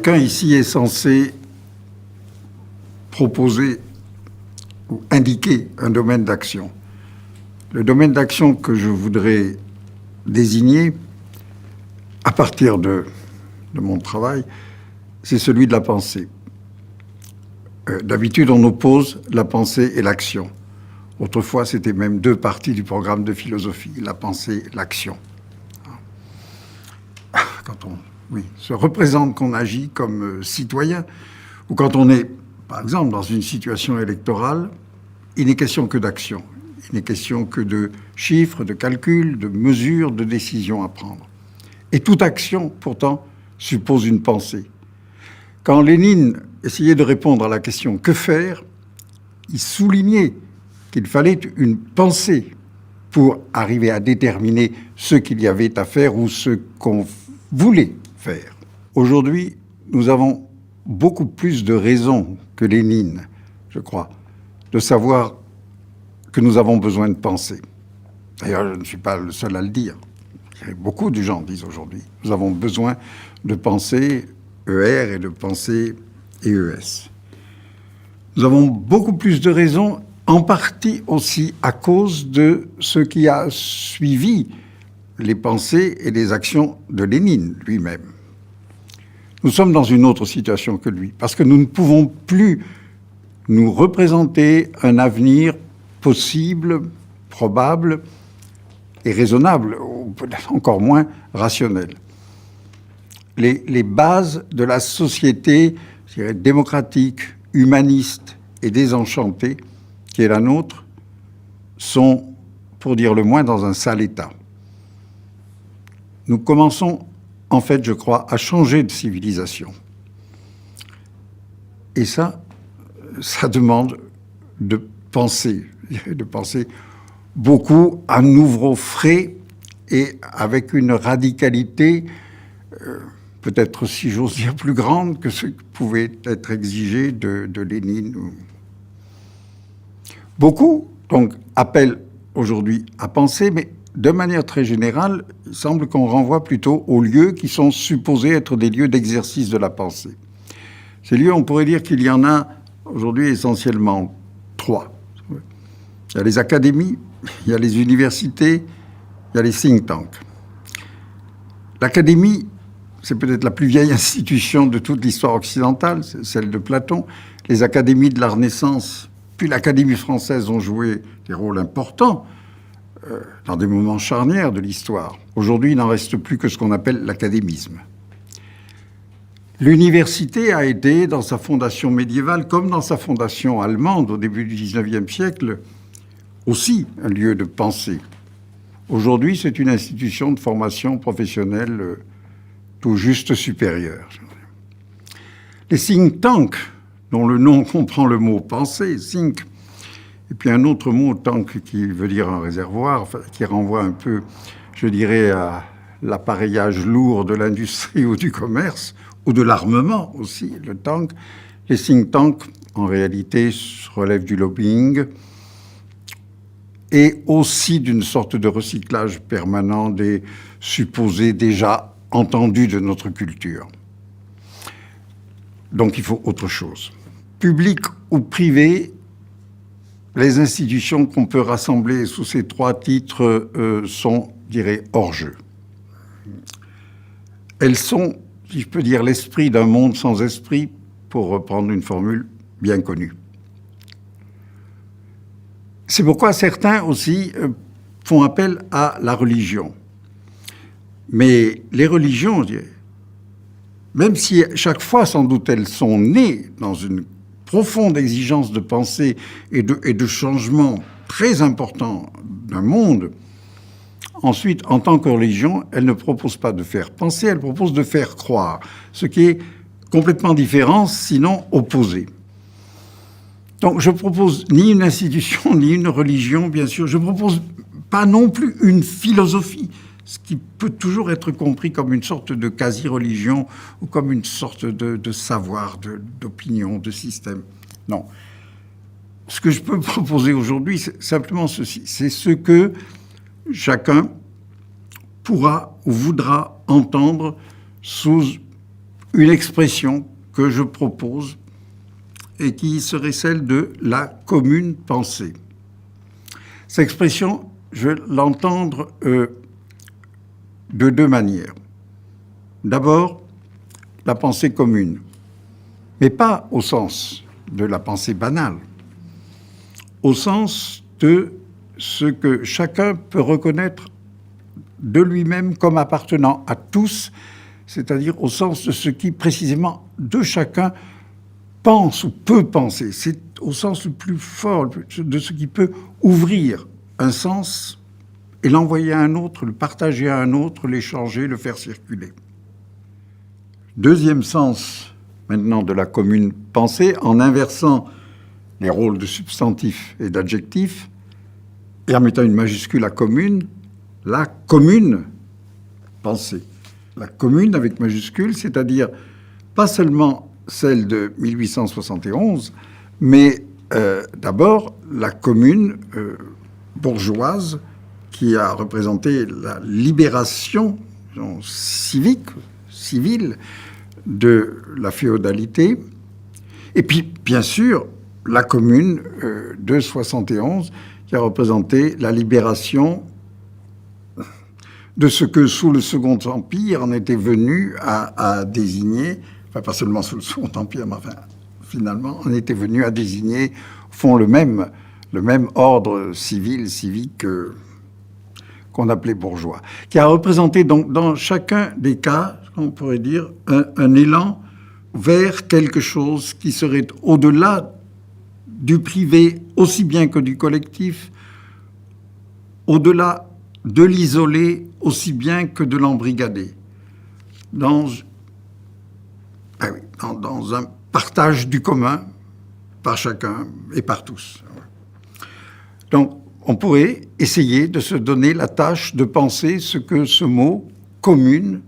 chacun ici est censé proposer ou indiquer un domaine d'action. Le domaine d'action que je voudrais désigner, à partir de mon travail, c'est celui de la pensée. D'habitude, on oppose la pensée et l'action. Autrefois, c'était même deux parties du programme de philosophie, la pensée, l'action. Quand on se représente qu'on agit comme citoyen, ou quand on est, par exemple, dans une situation électorale, il n'est question que d'action. Il n'est question que de chiffres, de calculs, de mesures, de décisions à prendre. Et toute action, pourtant, suppose une pensée. Quand Lénine essayait de répondre à la question « Que faire ?», il soulignait qu'il fallait une pensée pour arriver à déterminer ce qu'il y avait à faire ou ce qu'on voulait faire. Aujourd'hui, nous avons beaucoup plus de raisons que Lénine, je crois, de savoir que nous avons besoin de penser. D'ailleurs, je ne suis pas le seul à le dire. Beaucoup de gens disent aujourd'hui, nous avons besoin de penser ER et de penser EES. Nous avons beaucoup plus de raisons, en partie aussi à cause de ce qui a suivi les pensées et les actions de Lénine lui-même. Nous sommes dans une autre situation que lui, parce que nous ne pouvons plus nous représenter un avenir possible, probable et raisonnable, ou peut-être encore moins rationnel. Les bases de la société, je dirais, démocratique, humaniste et désenchantée, qui est la nôtre, sont, pour dire le moins, dans un sale état. Nous commençons, en fait, je crois, à changer de civilisation. Et ça demande de penser beaucoup à nouveau frais et avec une radicalité peut-être, si j'ose dire, plus grande que ce qui pouvait être exigé de Lénine. Beaucoup, donc, appellent aujourd'hui à penser, mais de manière très générale, il semble qu'on renvoie plutôt aux lieux qui sont supposés être des lieux d'exercice de la pensée. Ces lieux, on pourrait dire qu'il y en a aujourd'hui essentiellement 3. Il y a les académies, il y a les universités, il y a les think tanks. L'académie, c'est peut-être la plus vieille institution de toute l'histoire occidentale, c'est celle de Platon. Les académies de la Renaissance, puis l'Académie française ont joué des rôles importants dans des moments charnières de l'histoire. Aujourd'hui, il n'en reste plus que ce qu'on appelle l'académisme. L'université a été, dans sa fondation médiévale, comme dans sa fondation allemande au début du XIXe siècle, aussi un lieu de pensée. Aujourd'hui, c'est une institution de formation professionnelle tout juste supérieure. Les think tanks, dont le nom comprend le mot penser, think, et puis un autre mot, tank, qui veut dire un réservoir, enfin, qui renvoie un peu, je dirais, à l'appareillage lourd de l'industrie ou du commerce, ou de l'armement aussi, le tank. Les think tanks, en réalité, relèvent du lobbying et aussi d'une sorte de recyclage permanent des supposés déjà entendus de notre culture. Donc il faut autre chose. Public ou privé, les institutions qu'on peut rassembler sous ces 3 titres sont, je dirais, hors jeu. Elles sont, si je peux dire, l'esprit d'un monde sans esprit, pour reprendre une formule bien connue. C'est pourquoi certains aussi font appel à la religion. Mais les religions, je dirais, même si chaque fois, sans doute, elles sont nées dans une profonde exigence de pensée et de changement très important d'un monde, ensuite, en tant que religion, elles ne proposent pas de faire penser, elles proposent de faire croire, ce qui est complètement différent, sinon opposé. Donc, je propose ni une institution, ni une religion, bien sûr. Je propose pas non plus une philosophie, ce qui peut toujours être compris comme une sorte de quasi-religion ou comme une sorte de savoir, d'opinion, de système. Non. Ce que je peux proposer aujourd'hui, c'est simplement ceci. C'est ce que chacun pourra ou voudra entendre sous une expression que je propose et qui serait celle de la commune pensée. Cette expression, je vais l'entendre de deux manières. D'abord, la pensée commune, mais pas au sens de la pensée banale, au sens de ce que chacun peut reconnaître de lui-même comme appartenant à tous, c'est-à-dire au sens de ce qui, précisément, de chacun pense ou peut penser. C'est au sens le plus fort de ce qui peut ouvrir un sens et l'envoyer à un autre, le partager à un autre, l'échanger, le faire circuler. Deuxième sens, maintenant, de la commune pensée, en inversant les rôles de substantif et d'adjectif, et en mettant une majuscule à commune, la commune pensée. La commune avec majuscule, c'est-à-dire pas seulement celle de 1871, mais d'abord la commune bourgeoise qui a représenté la libération civique, civile de la féodalité. Et puis, bien sûr, la commune de 71 qui a représenté la libération de ce que, sous le Second Empire, on était venu à désigner, enfin pas seulement sous le Second Empire, mais enfin, finalement, on était venu à désigner, au fond, le même ordre civil, civique qu'on appelait bourgeois, qui a représenté donc dans chacun des cas, on pourrait dire, un élan vers quelque chose qui serait au-delà du privé aussi bien que du collectif, au-delà de l'isolé aussi bien que de l'embrigadé, dans un partage du commun par chacun et par tous. Donc, on pourrait essayer de se donner la tâche de penser ce que ce mot « commune »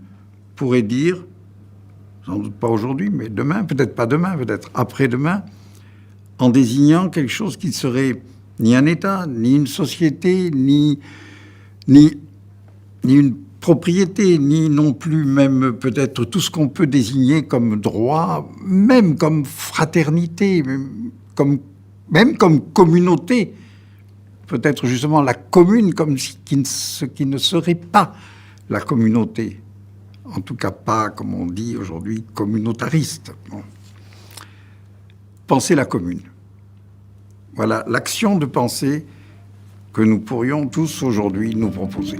pourrait dire, sans doute pas aujourd'hui, mais demain, peut-être pas demain, peut-être après-demain, en désignant quelque chose qui ne serait ni un État, ni une société, ni une propriété, ni non plus même peut-être tout ce qu'on peut désigner comme droit, même comme fraternité, même comme communauté. Peut-être justement la commune comme ce qui ne serait pas la communauté. En tout cas pas, comme on dit aujourd'hui, communautariste. Bon. Penser la commune. Voilà l'action de pensée que nous pourrions tous aujourd'hui nous proposer.